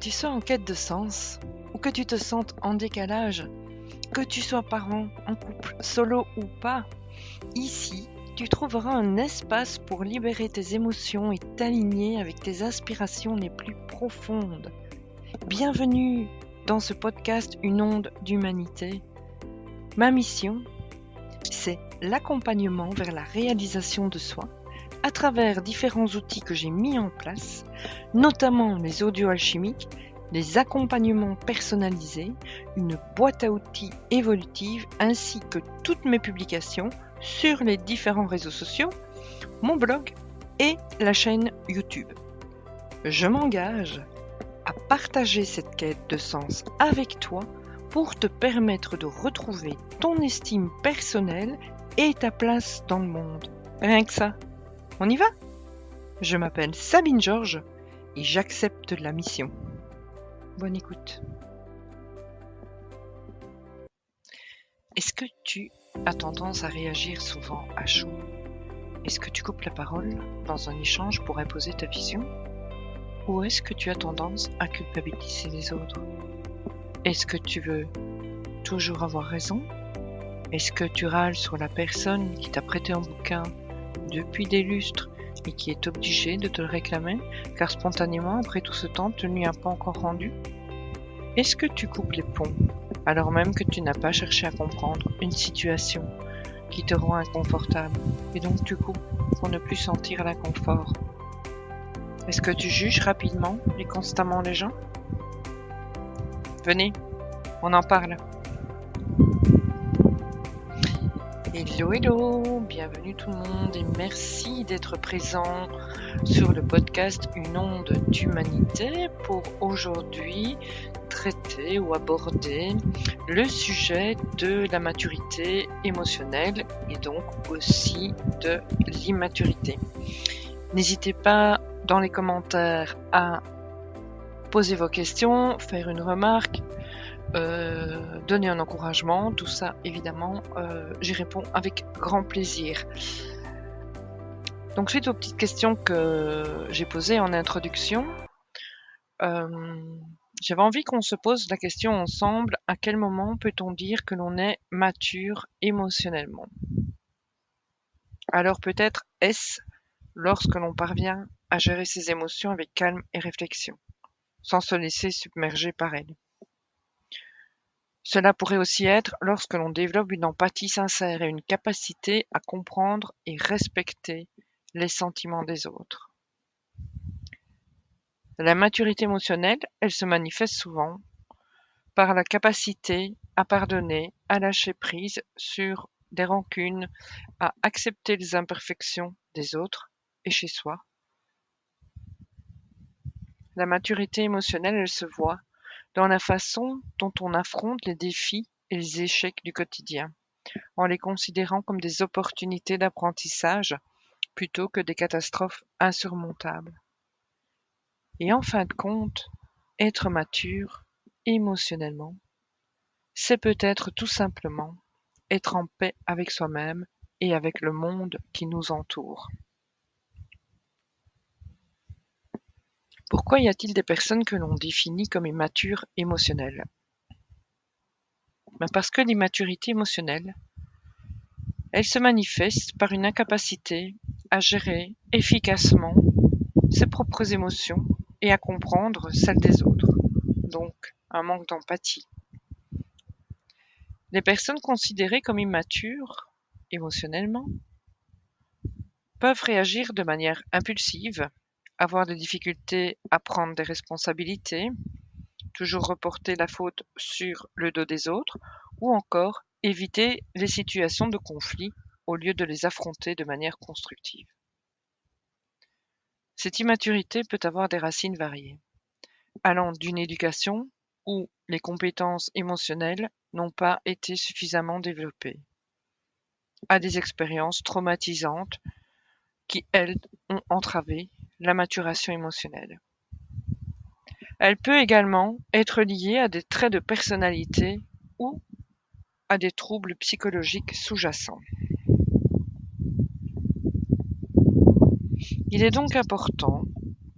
tu sois en quête de sens ou que tu te sentes en décalage, que tu sois parent, en couple, solo ou pas, ici, tu trouveras un espace pour libérer tes émotions et t'aligner avec tes aspirations les plus profondes. Bienvenue dans ce podcast Une onde d'humanité. Ma mission, c'est l'accompagnement vers la réalisation de soi à travers différents outils que j'ai mis en place, notamment les audios alchimiques, les accompagnements personnalisés, une boîte à outils évolutive ainsi que toutes mes publications sur les différents réseaux sociaux, mon blog et la chaîne YouTube. Je m'engage à partager cette quête de sens avec toi pour te permettre de retrouver ton estime personnelle et ta place dans le monde. Rien que ça. On y va ? Je m'appelle Sabine Georges et j'accepte la mission. Bonne écoute. Est-ce que tu as tendance à réagir souvent à chaud ? Est-ce que tu coupes la parole dans un échange pour imposer ta vision ? Ou est-ce que tu as tendance à culpabiliser les autres ? Est-ce que tu veux toujours avoir raison ? Est-ce que tu râles sur la personne qui t'a prêté un bouquin depuis des lustres et qui est obligée de te le réclamer car spontanément, après tout ce temps, tu ne lui as pas encore rendu ? Est-ce que tu coupes les ponts alors même que tu n'as pas cherché à comprendre une situation qui te rend inconfortable et donc tu coupes pour ne plus sentir l'inconfort ? Est-ce que tu juges rapidement et constamment les gens ? Venez, on en parle. Hello, bienvenue tout le monde et merci d'être présent sur le podcast Une onde d'humanité pour aujourd'hui traiter ou aborder le sujet de la maturité émotionnelle et donc aussi de l'immaturité. N'hésitez pas dans les commentaires à poser vos questions, faire une remarque, donner un encouragement, tout ça évidemment j'y réponds avec grand plaisir. Donc suite aux petites questions que j'ai posées en introduction, j'avais envie qu'on se pose la question ensemble: à quel moment peut-on dire que l'on est mature émotionnellement ? Alors peut-être est-ce lorsque l'on parvient à gérer ses émotions avec calme et réflexion, sans se laisser submerger par elles. Cela pourrait aussi être lorsque l'on développe une empathie sincère et une capacité à comprendre et respecter les sentiments des autres. La maturité émotionnelle, elle se manifeste souvent par la capacité à pardonner, à lâcher prise sur des rancunes, à accepter les imperfections des autres et chez soi. La maturité émotionnelle, elle se voit dans la façon dont on affronte les défis et les échecs du quotidien, en les considérant comme des opportunités d'apprentissage plutôt que des catastrophes insurmontables. Et en fin de compte, être mature émotionnellement, c'est peut-être tout simplement être en paix avec soi-même et avec le monde qui nous entoure. Pourquoi y a-t-il des personnes que l'on définit comme immatures émotionnelles ? Parce que l'immaturité émotionnelle, elle se manifeste par une incapacité à gérer efficacement ses propres émotions et à comprendre celles des autres, donc un manque d'empathie. Les personnes considérées comme immatures émotionnellement peuvent réagir de manière impulsive, avoir des difficultés à prendre des responsabilités, toujours reporter la faute sur le dos des autres, ou encore éviter les situations de conflit au lieu de les affronter de manière constructive. Cette immaturité peut avoir des racines variées, allant d'une éducation où les compétences émotionnelles n'ont pas été suffisamment développées, à des expériences traumatisantes qui, elles, ont entravé la maturation émotionnelle. Elle peut également être liée à des traits de personnalité ou à des troubles psychologiques sous-jacents. Il est donc important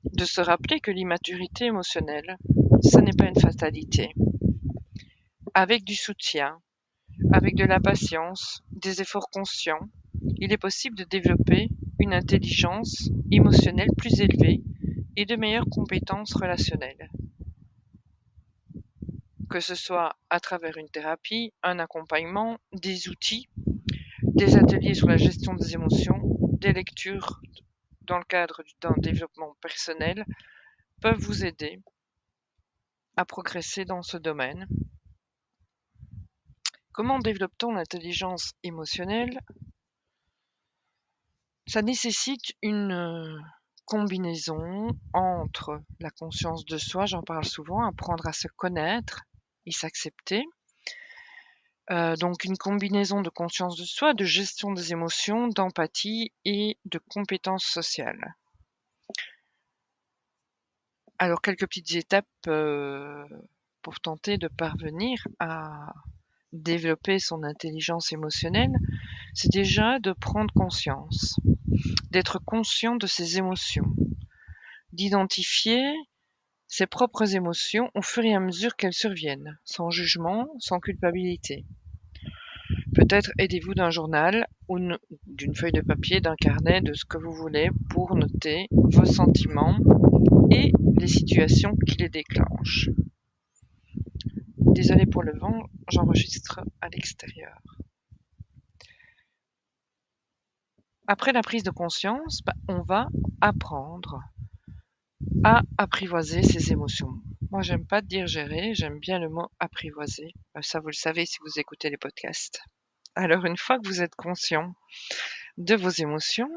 de se rappeler que l'immaturité émotionnelle ce n'est pas une fatalité. Avec du soutien, avec de la patience, des efforts conscients, il est possible de développer une intelligence émotionnelle plus élevée et de meilleures compétences relationnelles. Que ce soit à travers une thérapie, un accompagnement, des outils, des ateliers sur la gestion des émotions, des lectures dans le cadre d'un développement personnel peuvent vous aider à progresser dans ce domaine. Comment développe-t-on l'intelligence émotionnelle? Ça nécessite une combinaison entre la conscience de soi, j'en parle souvent, apprendre à se connaître et s'accepter. Donc une combinaison de conscience de soi, de gestion des émotions, d'empathie et de compétences sociales. Alors quelques petites étapes pour tenter de parvenir à développer son intelligence émotionnelle, c'est déjà de prendre conscience, d'être conscient de ses émotions, d'identifier ses propres émotions au fur et à mesure qu'elles surviennent, sans jugement, sans culpabilité. Peut-être aidez-vous d'un journal ou d'une feuille de papier, d'un carnet, de ce que vous voulez pour noter vos sentiments et les situations qui les déclenchent. Désolée pour le vent, j'enregistre à l'extérieur. Après la prise de conscience, on va apprendre à apprivoiser ses émotions. Moi, j'aime pas dire gérer, j'aime bien le mot apprivoiser. Ça, vous le savez si vous écoutez les podcasts. Alors, une fois que vous êtes conscient de vos émotions,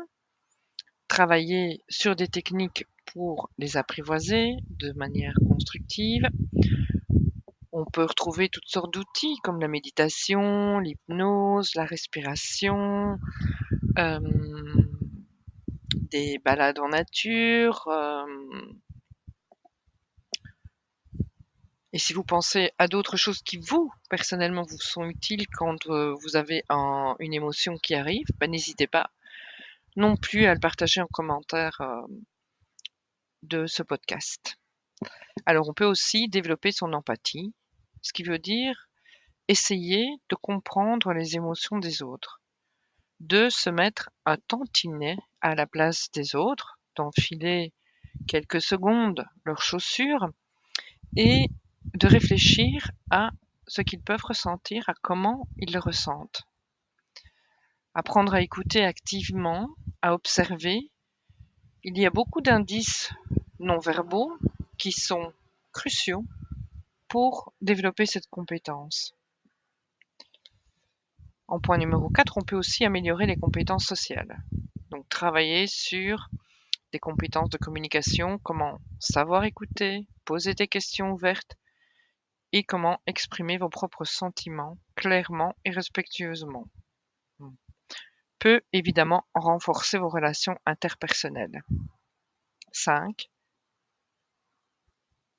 travaillez sur des techniques pour les apprivoiser de manière constructive. On peut retrouver toutes sortes d'outils comme la méditation, l'hypnose, la respiration, des balades en nature. Et si vous pensez à d'autres choses qui vous, personnellement, vous sont utiles quand vous avez une émotion qui arrive, n'hésitez pas non plus à le partager en commentaire de ce podcast. Alors, on peut aussi développer son empathie, ce qui veut dire essayer de comprendre les émotions des autres, de se mettre un tantinet à la place des autres, d'enfiler quelques secondes leurs chaussures et de réfléchir à ce qu'ils peuvent ressentir, à comment ils le ressentent. Apprendre à écouter activement, à observer. Il y a beaucoup d'indices non-verbaux qui sont cruciaux pour développer cette compétence. En point numéro 4, on peut aussi améliorer les compétences sociales. Donc travailler sur des compétences de communication, comment savoir écouter, poser des questions ouvertes et comment exprimer vos propres sentiments clairement et respectueusement. Peut évidemment renforcer vos relations interpersonnelles. 5.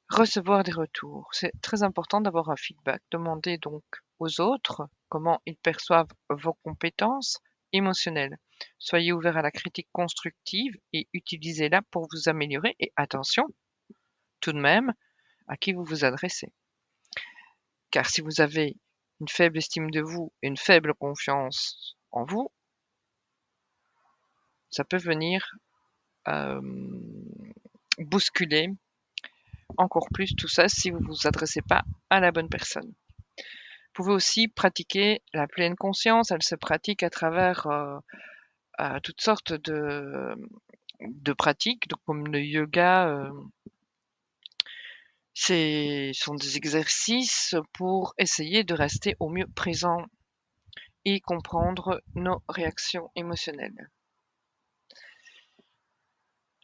Recevoir des retours. C'est très important d'avoir un feedback. Demandez donc aux autres comment ils perçoivent vos compétences émotionnelles. Soyez ouvert à la critique constructive et utilisez-la pour vous améliorer. Et attention, tout de même, à qui vous vous adressez. Car si vous avez une faible estime de vous et une faible confiance en vous, ça peut venir bousculer encore plus tout ça si vous ne vous adressez pas à la bonne personne. Vous pouvez aussi pratiquer la pleine conscience. Elle se pratique à travers toutes sortes de pratiques, donc comme le yoga. Ce sont des exercices pour essayer de rester au mieux présent et comprendre nos réactions émotionnelles.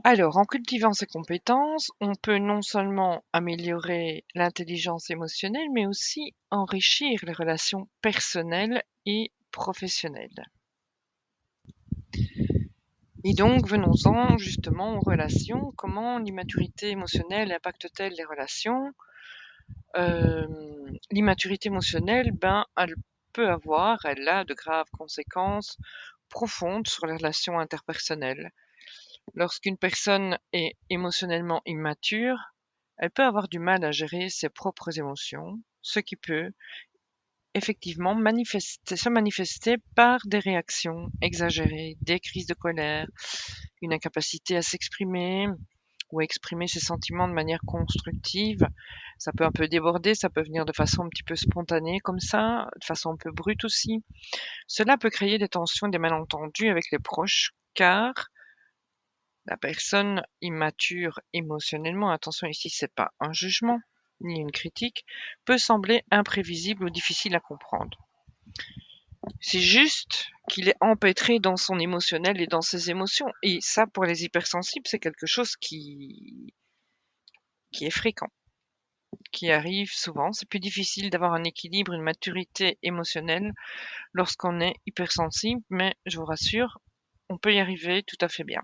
Alors, en cultivant ces compétences, on peut non seulement améliorer l'intelligence émotionnelle, mais aussi enrichir les relations personnelles et professionnelles. Et donc, venons-en justement aux relations. Comment l'immaturité émotionnelle impacte-t-elle les relations? L'immaturité émotionnelle, elle a de graves conséquences profondes sur les relations interpersonnelles. Lorsqu'une personne est émotionnellement immature, elle peut avoir du mal à gérer ses propres émotions, ce qui peut effectivement se manifester par des réactions exagérées, des crises de colère, une incapacité à s'exprimer ou à exprimer ses sentiments de manière constructive. Ça peut un peu déborder, ça peut venir de façon un petit peu spontanée comme ça, de façon un peu brute aussi. Cela peut créer des tensions, des malentendus avec les proches, car la personne immature émotionnellement, attention ici, c'est pas un jugement ni une critique, peut sembler imprévisible ou difficile à comprendre. C'est juste qu'il est empêtré dans son émotionnel et dans ses émotions. Et ça, pour les hypersensibles, c'est quelque chose qui est fréquent, qui arrive souvent. C'est plus difficile d'avoir un équilibre, une maturité émotionnelle lorsqu'on est hypersensible, mais je vous rassure, on peut y arriver tout à fait bien.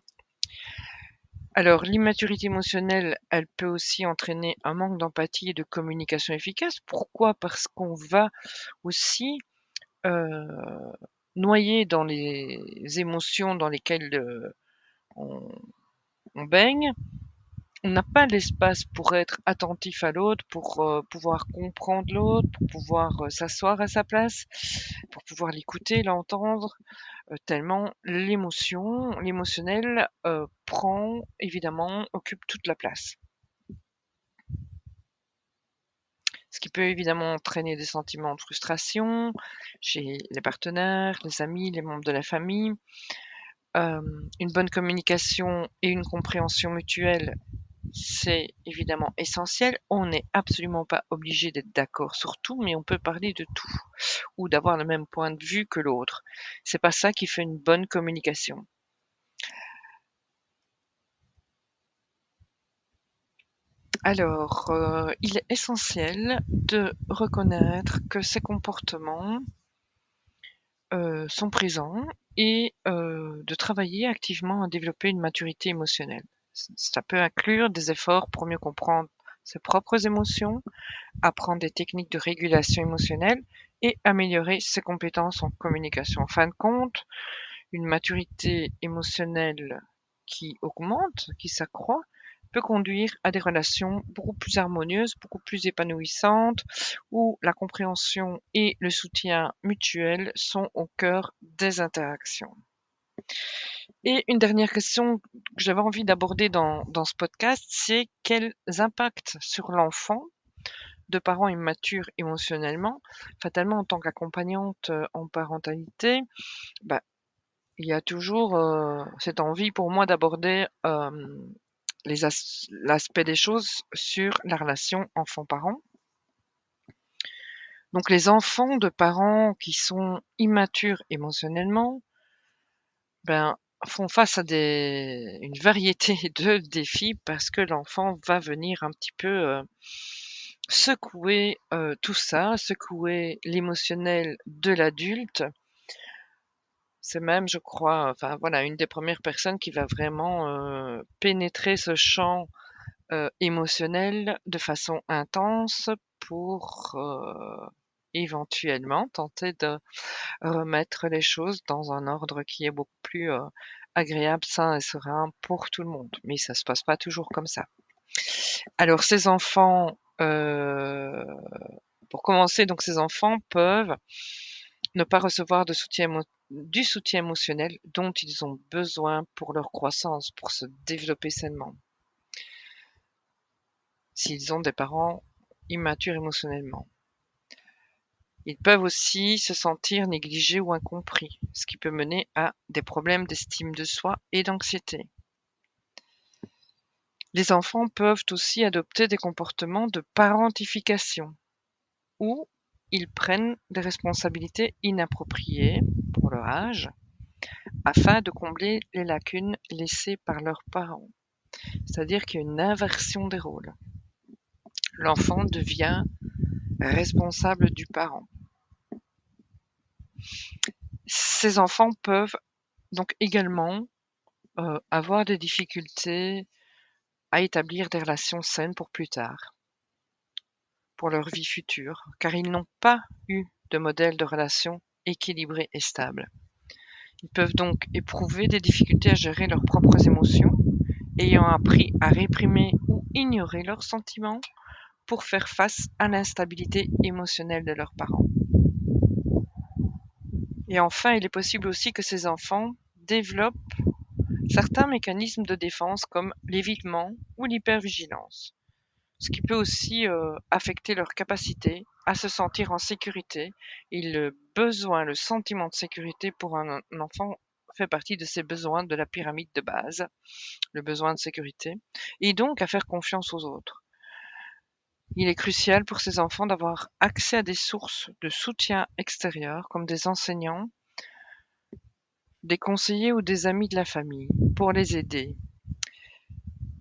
Alors, l'immaturité émotionnelle, elle peut aussi entraîner un manque d'empathie et de communication efficace. Pourquoi? Parce qu'on va aussi noyer dans les émotions dans lesquelles on, on baigne. On n'a pas l'espace pour être attentif à l'autre, pour pouvoir comprendre l'autre, pour pouvoir s'asseoir à sa place, pour pouvoir l'écouter, l'entendre. Tellement l'émotionnel prend évidemment, occupe toute la place. Ce qui peut évidemment entraîner des sentiments de frustration chez les partenaires, les amis, les membres de la famille. Une bonne communication et une compréhension mutuelle, c'est évidemment essentiel. On n'est absolument pas obligé d'être d'accord sur tout, mais on peut parler de tout ou d'avoir le même point de vue que l'autre. C'est pas ça qui fait une bonne communication. Alors, il est essentiel de reconnaître que ces comportements sont présents et de travailler activement à développer une maturité émotionnelle. Ça peut inclure des efforts pour mieux comprendre ses propres émotions, apprendre des techniques de régulation émotionnelle et améliorer ses compétences en communication. En fin de compte, une maturité émotionnelle qui augmente, qui s'accroît, peut conduire à des relations beaucoup plus harmonieuses, beaucoup plus épanouissantes, où la compréhension et le soutien mutuel sont au cœur des interactions. Et une dernière question que j'avais envie d'aborder dans ce podcast, c'est quels impacts sur l'enfant de parents immatures émotionnellement, fatalement en tant qu'accompagnante en parentalité, bah, il y a toujours cette envie pour moi d'aborder l'aspect des choses sur la relation enfant-parent. Donc les enfants de parents qui sont immatures émotionnellement, ben, font face à une variété de défis parce que l'enfant va venir un petit peu secouer tout ça, secouer l'émotionnel de l'adulte. C'est même, je crois, enfin voilà, une des premières personnes qui va vraiment pénétrer ce champ émotionnel de façon intense pour éventuellement tenter de remettre les choses dans un ordre qui est beaucoup plus agréable, sain et serein pour tout le monde. Mais ça se passe pas toujours comme ça. Alors ces enfants, pour commencer, donc ces enfants peuvent ne pas recevoir du soutien émotionnel dont ils ont besoin pour leur croissance, pour se développer sainement. S'ils ont des parents immatures émotionnellement. Ils peuvent aussi se sentir négligés ou incompris, ce qui peut mener à des problèmes d'estime de soi et d'anxiété. Les enfants peuvent aussi adopter des comportements de parentification, où ils prennent des responsabilités inappropriées pour leur âge, afin de combler les lacunes laissées par leurs parents. C'est-à-dire qu'il y a une inversion des rôles. L'enfant devient responsable du parent. Ces enfants peuvent donc également avoir des difficultés à établir des relations saines pour plus tard, pour leur vie future, car ils n'ont pas eu de modèle de relation équilibré et stable. Ils peuvent donc éprouver des difficultés à gérer leurs propres émotions ayant appris à réprimer ou ignorer leurs sentiments pour faire face à l'instabilité émotionnelle de leurs parents. Et enfin, il est possible aussi que ces enfants développent certains mécanismes de défense comme l'évitement ou l'hypervigilance, ce qui peut aussi affecter leur capacité à se sentir en sécurité. Et le sentiment de sécurité pour un enfant fait partie de ses besoins de la pyramide de base, le besoin de sécurité, et donc à faire confiance aux autres. Il est crucial pour ces enfants d'avoir accès à des sources de soutien extérieurs comme des enseignants, des conseillers ou des amis de la famille pour les aider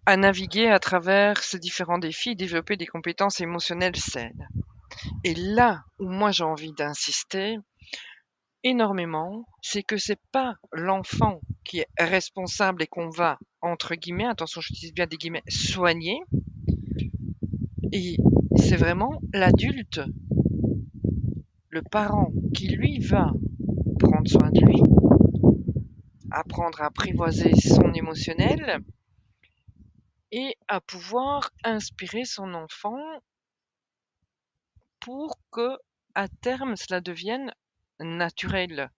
à naviguer à travers ces différents défis et développer des compétences émotionnelles saines. Et là où moi j'ai envie d'insister énormément, c'est que c'est pas l'enfant qui est responsable et qu'on va, entre guillemets, attention j'utilise bien des guillemets, soigner, et c'est vraiment l'adulte, le parent qui lui va prendre soin de lui, apprendre à apprivoiser son émotionnel et à pouvoir inspirer son enfant pour que, à terme, cela devienne naturel.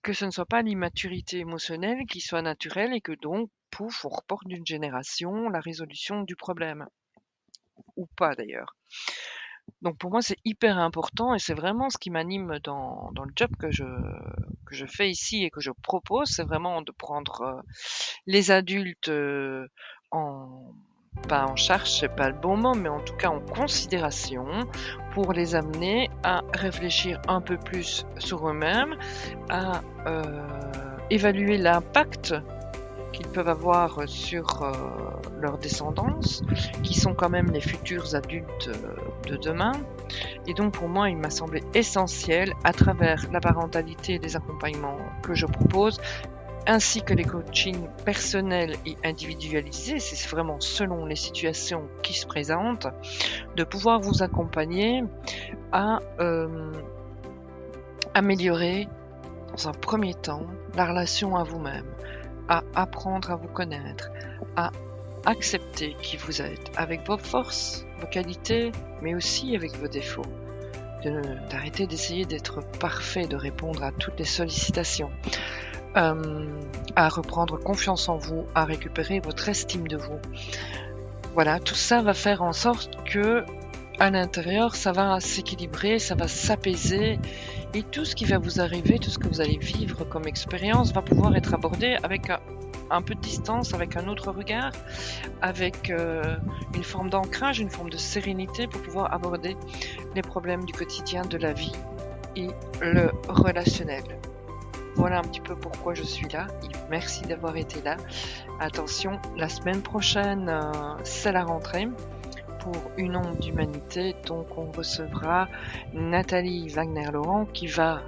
Que ce ne soit pas l'immaturité émotionnelle qui soit naturelle et que donc, pouf, on reporte d'une génération la résolution du problème. Ou pas d'ailleurs. Donc pour moi, c'est hyper important et c'est vraiment ce qui m'anime dans le job que je fais ici et que je propose, c'est vraiment de prendre les adultes pas en charge, c'est pas le bon mot, mais en tout cas en considération pour les amener à réfléchir un peu plus sur eux-mêmes, à évaluer l'impact qu'ils peuvent avoir sur leur descendance, qui sont quand même les futurs adultes de demain. Et donc pour moi, il m'a semblé essentiel, à travers la parentalité et les accompagnements que je propose, ainsi que les coachings personnels et individualisés, c'est vraiment selon les situations qui se présentent, de pouvoir vous accompagner à améliorer, dans un premier temps, la relation à vous-même, à apprendre à vous connaître, à accepter qui vous êtes, avec vos forces, vos qualités, mais aussi avec vos défauts. D'arrêter d'essayer d'être parfait, de répondre à toutes les sollicitations, à reprendre confiance en vous, à récupérer votre estime de vous. Voilà, tout ça va faire en sorte que, à l'intérieur, ça va s'équilibrer, ça va s'apaiser, et tout ce qui va vous arriver, tout ce que vous allez vivre comme expérience va pouvoir être abordé avec un peu de distance, avec un autre regard, avec une forme d'ancrage, une forme de sérénité pour pouvoir aborder les problèmes du quotidien, de la vie et le relationnel. Voilà un petit peu pourquoi je suis là. Et merci d'avoir été là. Attention, la semaine prochaine, c'est la rentrée pour Une onde d'humanité. Donc on recevra Nathalie Wagner-Laurent qui va,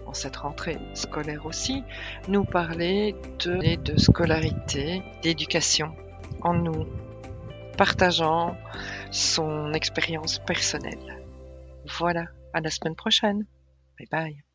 en cette rentrée scolaire aussi, nous parler de scolarité, d'éducation, en nous partageant son expérience personnelle. Voilà, à la semaine prochaine. Bye bye.